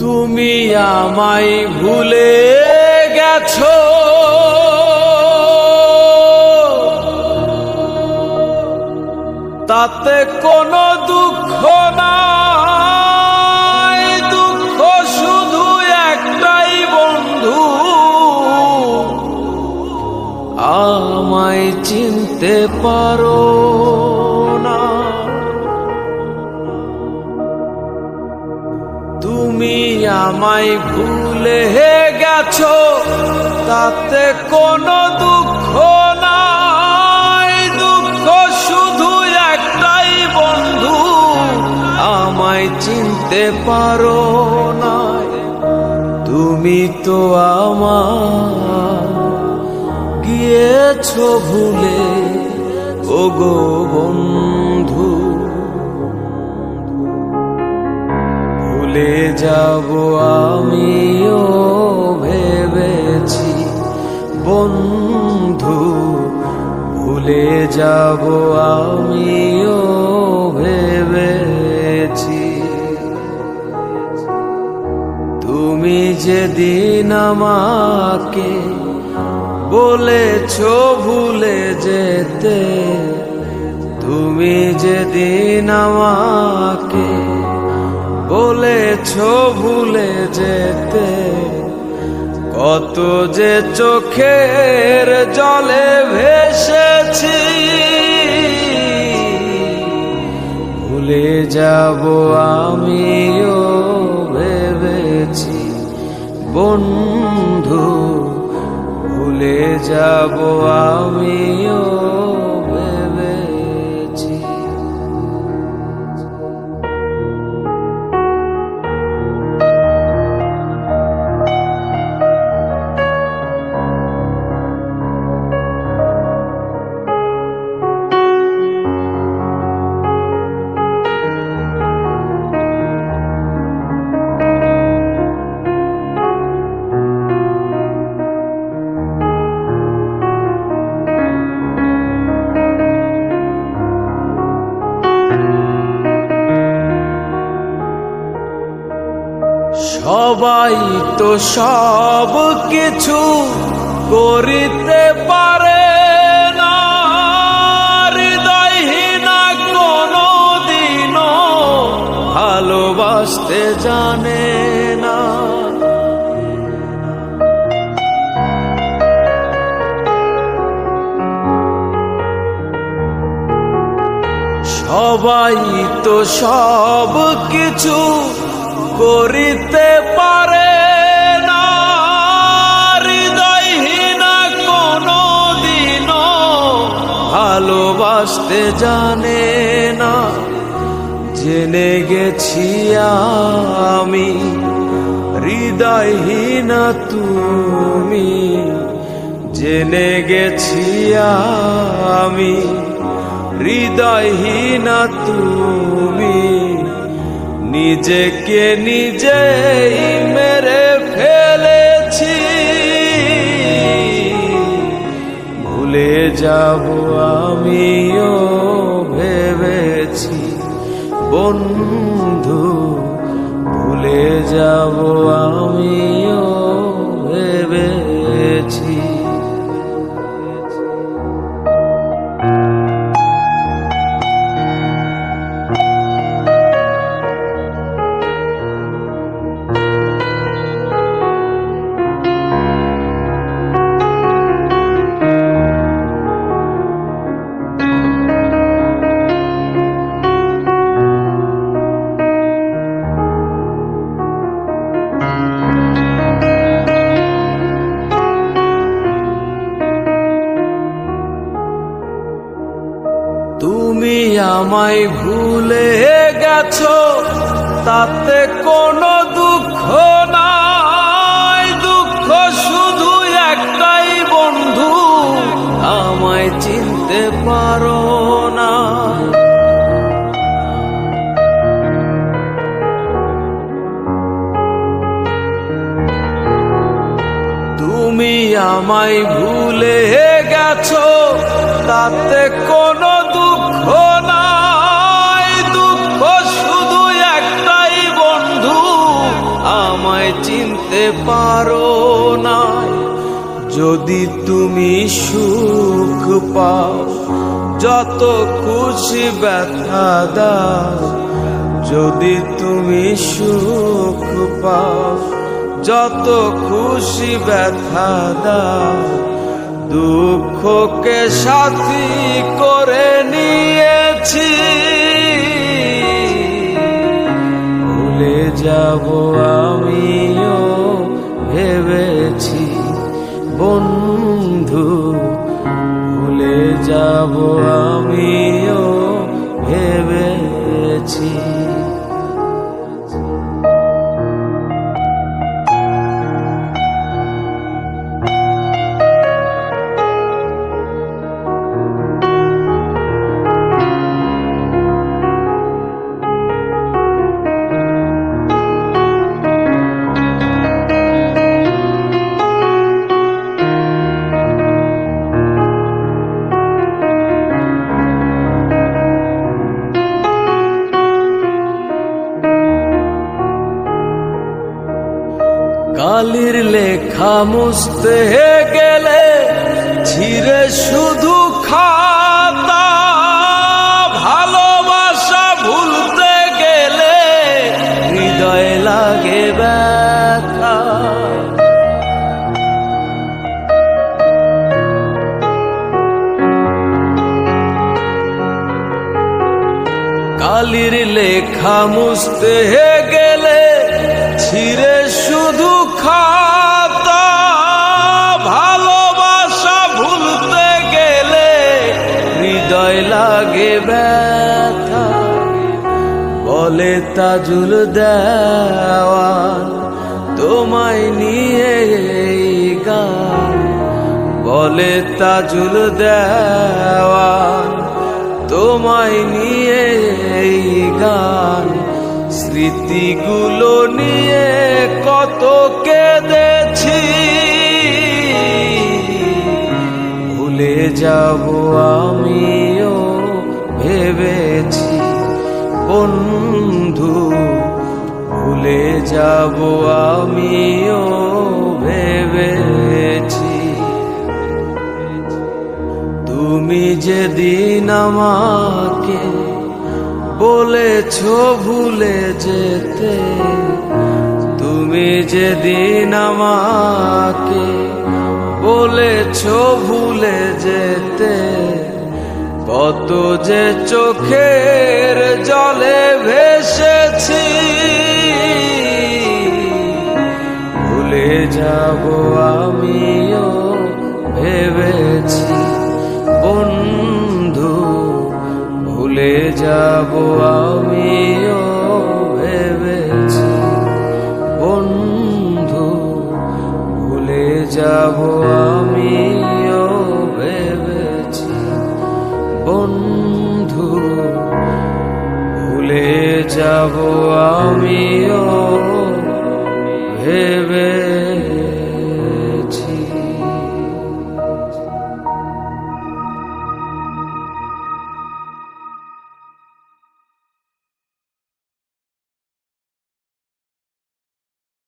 তুমি আমায় ভুলে গেছো, তাতে কোনো দুঃখ নাই। দুঃখ শুধু একটাই বন্ধু, আমায় চিনতে পারো না। তুমি আমায় ভুলে গেছো, তাতে কোনো দুঃখ নাই। দুঃখ শুধু একটাই বন্ধু, আমায় চিনতে পারো না। তুমি তো আমার গিয়েছো ভুলে, ওগো বন্ধু। ভুলে যাব আমিও ভেবেছি বন্ধু, ভুলে যাব আমিও ভেবেছি। তুমি যেদিন আমাকে বলেছো ভুলে যেতে, তুমি যেদিন আমাকে বলেছো ভুলে যেতে, কত যে চোখের জলে ভেসেছি। ভুলে যাব আমিও ভেবেছি বন্ধু, ভুলে যাব আমিও ভেবেছি। সবাই তো সব কিছু করিতে পারে না, হৃদয়হীনা কোনো দিনও ভালোবাসতে জানে না। সবাই তো সব কিছু করিতে পারে না, হৃদয়হীনা কোনো দিনও ভালোবাসতে জানে না। জেনে গেছি আমি হৃদয়হীনা তুমি, জেনে গেছি আমি হৃদয়হীনা তুমি। নিজেকে নিজেই মেরে ফেলেছি, ভুলে যাব আমিও ভেবেছি বন্ধু, ভুলে যাব আমিও ভেবেছি। তুমি আমায় ভুলে গেছো, তাতে কোনো দুঃখ নাই। দুঃখ শুধু একটাই বন্ধু, আমায় চিনতে পারো না। তুমি আমায় ভুলে গেছো, তাতে কোনো দুঃখ নাই। দুঃখ শুধু একটাই বন্ধু, হতে পারো না, যদি তুমি সুখ পাও যত খুশি ব্যথা দাও, যদি তুমি সুখ পাও যত খুশি ব্যথা দাও, দুঃখকে সাথী করে নিয়েছি, ভুলে যাব আমিও ভেবেছি বন্ধু, ভুলে যাব আমিও ভেবেছি। কালির লেখা মুছতে গেলে ছিঁড়ে শুধু খাতা, ভালোবাসা ভুলতে গেলে হৃদয় লাগে ব্যথা। কালির লেখা মুছতে গেলে ছিঁড়ে শুধু খাতা, ভালোবাসা ভুলতে গেলে হৃদয় লাগে ব্যথা। বলে তাজুল দেওয়ান তোমায় নিয়ে এই গান, বলে তাজুল দেওয়ান তোমায় নিয়ে এই গান, স্মৃতিগুলো নিয়ে কত কেঁদেছি, ভুলে যাব আমিও ভেবেছি বন্ধু, ভুলে যাব আমিও ভেবেছি। তুমি যেদিন আমাকে বলেছ ভুলে যেতে, তুমি যেদিন আমাকে বলেছ ভুলে যেতে, কত যে চোখের জলে ভেসেছি, ভুলে যাব আমিও ভেবেছি বন্ধু, ভুলে যাব আমিও ভেবেছি বন্ধু, ভুলে যাব আমিও ভেবেছি বন্ধু, ভুলে যাব আমিও ভেবেছি।